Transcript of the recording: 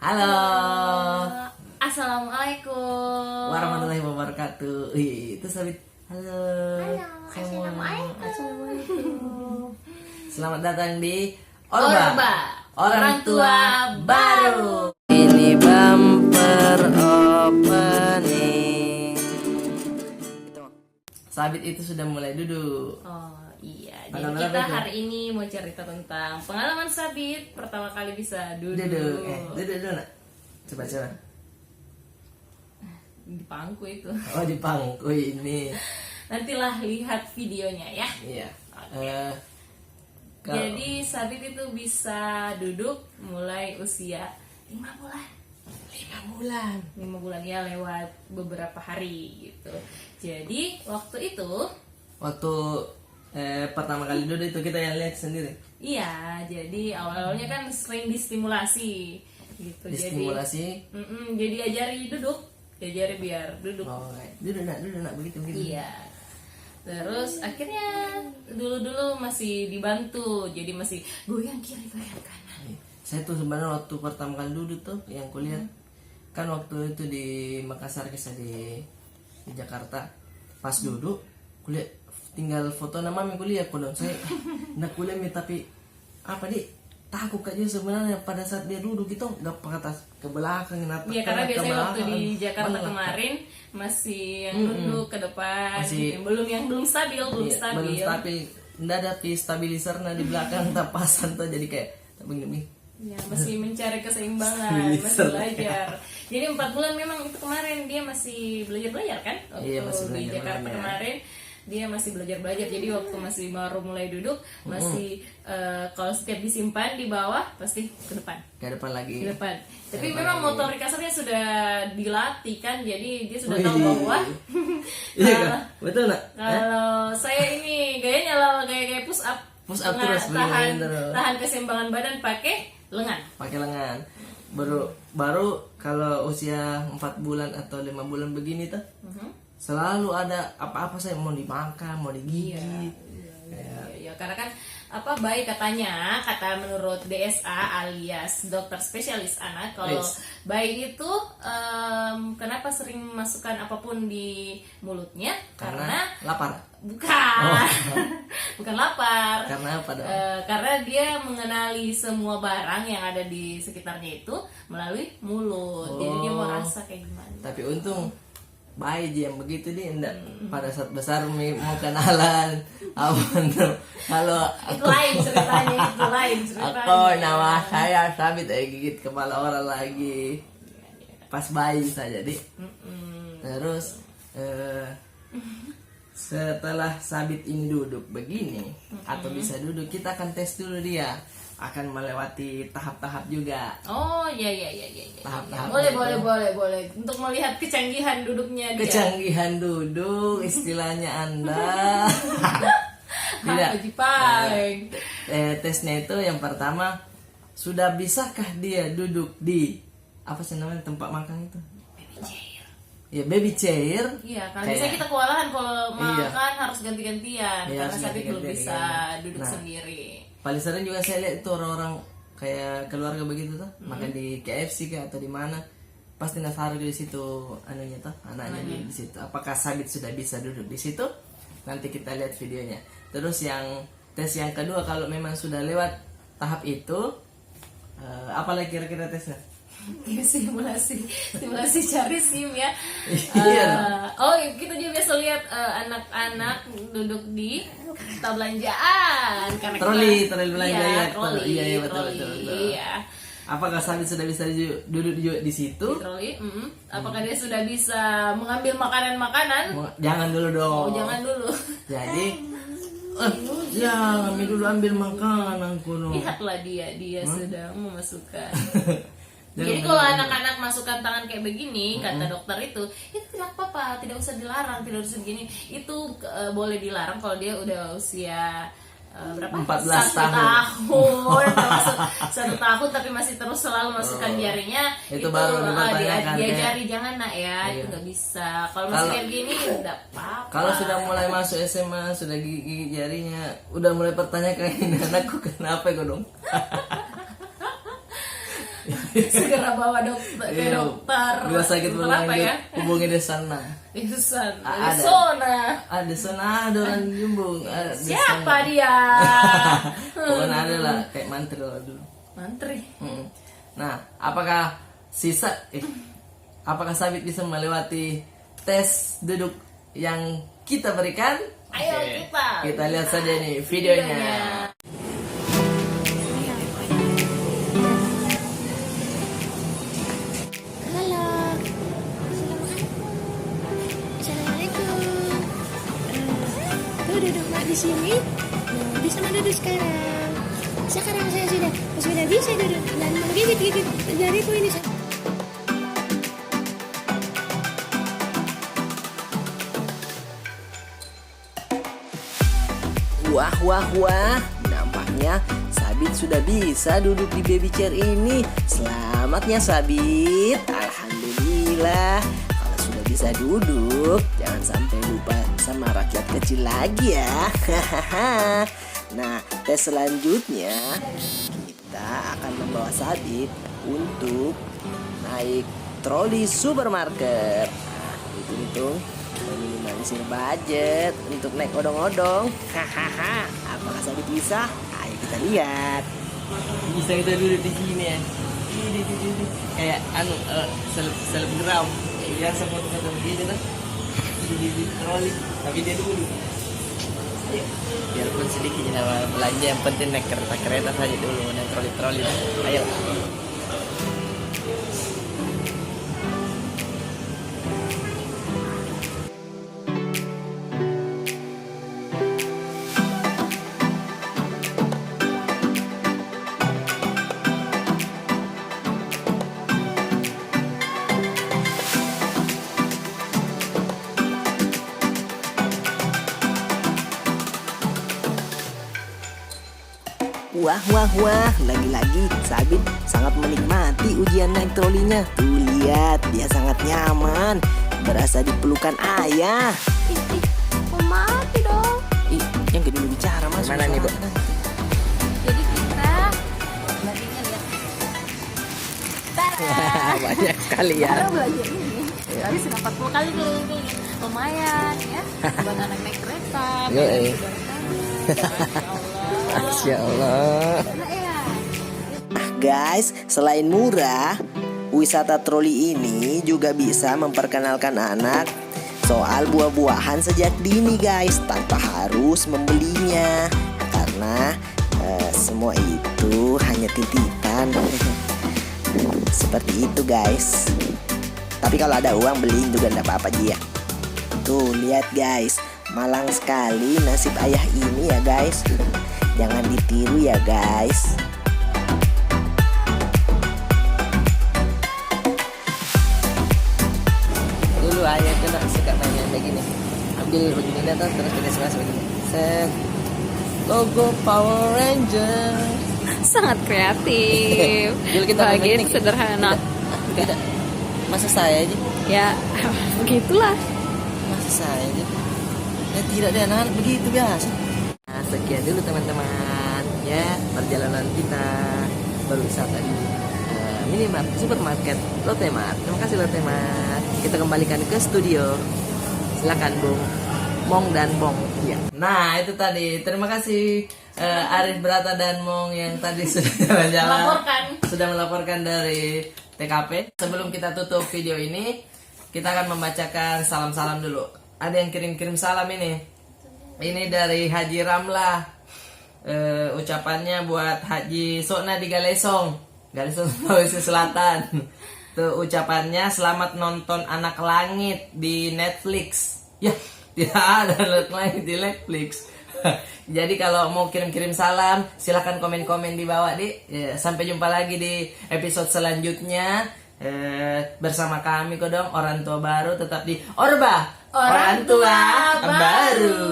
Halo. Assalamualaikum Warahmatullahi wabarakatuh. Itu Sabit. Halo. Semua. Assalamualaikum. Selamat datang di Orba, orang tua baru. Ini bumper opening. Sabit itu sudah mulai duduk. Oh iya, jadi Pengalaman kita apa itu? hari ini mau cerita tentang pengalaman Sabit pertama kali bisa duduk. Duduk nak. Coba. Di pangku itu. Oh, di pangku ini. Nantilah lihat videonya ya. Iya. Jadi Sabit itu bisa duduk mulai usia 5 bulan. 5 bulan ya, lewat beberapa hari gitu. Jadi waktu itu pertama kali duduk itu kita yang lihat sendiri. iya, jadi awal-awalnya kan sering distimulasi gitu. Distimulasi. Jadi diajari duduk, diajari biar duduk. Oh, duduk nak begitu. Iya. Terus akhirnya dulu masih dibantu, jadi masih goyang kiri goyang kanan. Saya tuh sebenarnya waktu pertama kali duduk tuh yang kulihat kan waktu itu di Makassar, kisah di Jakarta. Pas duduk kulihat tinggal foto nama yang kuliah kodong saya nak kuliah tapi apa di takut aja sebenarnya pada saat dia duduk gitu nggak ke atas ke belakang Iya, karena biasanya waktu di Jakarta kemarin masih yang duduk ke depan, Masih- belum stabil. belum stabil, nggak ada stabilisernya di belakang tapasan tuh jadi kayak begini. Ya, masih mencari keseimbangan, masih Stabiliser. belajar. Jadi 4 bulan memang itu kemarin dia masih belajar kan? Waktu Iya, masih di belajar Jakarta ya. kemarin dia masih belajar. Jadi waktu masih baru mulai duduk masih kalau setiap disimpan di bawah pasti ke depan. Ke depan lagi. Di depan. Tapi depan memang lagi. motorik kasarnya sudah dilatih kan, jadi dia sudah Wih. tahu bahwa Iya kan? Betul nak? kalau saya ini gayanya gaya push up. Push up Tengah- terus, begini terus. tahan keseimbangan badan pakai lengan. Pakai lengan. Baru kalau usia 4 bulan atau 5 bulan begini tuh selalu ada apa-apa saya mau dimakan, mau digigit. Ya, karena kan bayi kata menurut DSA alias dokter spesialis anak, kalau Yes. bayi itu kenapa sering masukkan apapun di mulutnya karena lapar. bukan bukan lapar. Karena apa dong? Karena dia mengenali semua barang yang ada di sekitarnya itu melalui mulut. Jadi dia mau rasa kayak gimana. Tapi untung bayi dia yang begitu dia enggak pada saat besar mau kenalan apa tuh. Kalau Itu lain ceritanya. aku nama saya Sabit gigit kepala orang lagi pas bayi saja di. Terus setelah Sabit ini duduk begini atau bisa duduk, kita akan tes dulu dia akan melewati tahap-tahap juga. Oh iya. Tahap-tahap Boleh. Untuk melihat kecanggihan duduknya dia. Kecanggihan duduk istilahnya Anda. Tidak. Apa Jepang? Tesnya itu yang pertama, sudah bisakah dia duduk di apa sih namanya tempat makan itu? Baby chair. Ya baby chair. Iya, kan Kayak- biasanya kita kewalahan kalau Iya. makan harus ganti-gantian Iya, karena harus Sabit belum ganti-gantian, bisa kan. duduk Nah. sendiri. Paling sering juga saya lihat itu orang-orang kayak keluarga begitu tuh makan di KFC kah atau di mana, pasti nasaru di situ anunya tuh anaknya di situ. Apakah Sabit sudah bisa duduk di situ? Nanti kita lihat videonya. Terus yang tes yang kedua, kalau memang sudah lewat tahap itu, apalagi kira-kira tesnya? Iya, simulasi cari SIM ya. Iya. Kita juga biasa lihat anak-anak duduk di kereta belanjaan karena Troli kita- belanja iya, ya. troli, Iya, betul. Iya. Apakah Sabit sudah bisa duduk juga di situ? Di troli. Apakah dia sudah bisa mengambil makanan-makanan? Jangan dulu dong. Oh, jangan dulu. Jadi, jangan dulu ambil makanan kuno. Lihatlah dia sedang memasukkan. Jangan Jadi kalau anak-anak masukkan tangan kayak begini, kata dokter itu tidak apa-apa, tidak usah dilarang, tidak usah begini. Itu boleh dilarang kalau dia udah usia berapa? 14 Satu tahun. Maksud 1 tahun tapi masih terus selalu masukkan jarinya. Itu baru dipertanyakan, diajari jangan nak ya, itu Iya. nggak bisa. Kalau masih kayak gini tidak apa-apa. Kalau sudah mulai masuk SMA, sudah gigi jarinya, udah mulai pertanyakan ini anakku kenapa ya dong? segera bawa dokter ke Iya, dokter. bila sakit Dokter apa berlanjut ya? hubungi di sana. Insan, Ada. Sona. Ada sana, ada orang Jumbung. Ada di Siapa sana. dia? Pokoknya ada lah kayak mantri lah dulu. Mantri. Nah, apakah apakah Sabit bisa melewati tes duduk yang kita berikan? Ayo Kita lihat saja nih videonya. Halo. Assalamualaikum. Tuh duduk mak di sini. Nah, bisa mak duduk sekarang. Sekarang saya sudah bisa duduk dan menggigit-gigit jariku ini. Wah, wah, wah. Nampaknya Sabit sudah bisa duduk di baby chair ini. Selamatnya Sabit. Alhamdulillah. Kalau sudah bisa duduk, jangan sampai lupa sama rakyat kecil lagi ya. Nah, tes selanjutnya kita akan membawa Sabit untuk naik troli supermarket. Nah, hitung-hitung meminimalisir budget untuk naik odong-odong. Hahaha, apakah Sabit bisa? Ayo kita lihat. Bisa kita duduk di sini ya. Kayak selebgram biasa foto-foto begini tuh di troli, tapi dia dulu. Ayo, biarpun sedikit lah belanja, yang penting naik kereta saja dulu, naik troli. Ayo. Wah, wah, wah, lagi-lagi Sabit sangat menikmati ujian naik trolinya. Tuh lihat, dia sangat nyaman, berasa di pelukan ayah. Mau mati dong. Ih, yang kedua bicara mas. Mana nih, Bu? Jadi kita bandingkan ya. Banyak sekali ya. Baru belajar ini. Tapi sudah 40 kali keliling. Lumayan ya. Buat anak naik kereta. Yo, Masya Allah. Masya Allah. Enak ya. Guys, selain murah, wisata troli ini juga bisa memperkenalkan anak soal buah-buahan sejak dini guys, tanpa harus membelinya. Karena semua itu hanya titipan. Seperti itu guys. Tapi kalau ada uang beliin juga tidak apa-apa dia. Tuh lihat guys, malang sekali nasib ayah ini ya guys. Jangan ditiru ya guys. Dulu ayah kena suka main kayak gini. Ambil begini datang terus dikasih masuk begini. Set. Logo Power Ranger. Sangat kreatif. Dulu kita Bagian teknik. sederhana. Tidak. Masa saya aja. Ya, begitulah. Masa saya aja. Ya tidak deh, anak-anak begitu biasa. Nah, sekian dulu teman-teman ya perjalanan kita berwisata di minimart, supermarket, Lotte Mart. Terima kasih Lotte Mart. Kita kembalikan ke studio. Silakan Bung Mong dan Bong. Ya. Nah itu tadi. Terima kasih Arif Brata dan Mong yang tadi sudah jalan-jalan. Sudah melaporkan dari TKP. Sebelum kita tutup video ini, kita akan membacakan salam-salam dulu. Ada yang kirim-kirim salam ini. Ini dari Haji Ramlah. Ucapannya buat Haji Sokna di Galesong, Sulawesi Selatan. Tuh ucapannya, selamat nonton Anak Langit di Netflix. Ya, tidak ada Anak Langit di Netflix. Jadi kalau mau kirim-kirim salam, silahkan komen-komen di bawah ya, sampai jumpa lagi di episode selanjutnya. Bersama kami kodong orang tua baru, tetap di Orba, orang tua baru.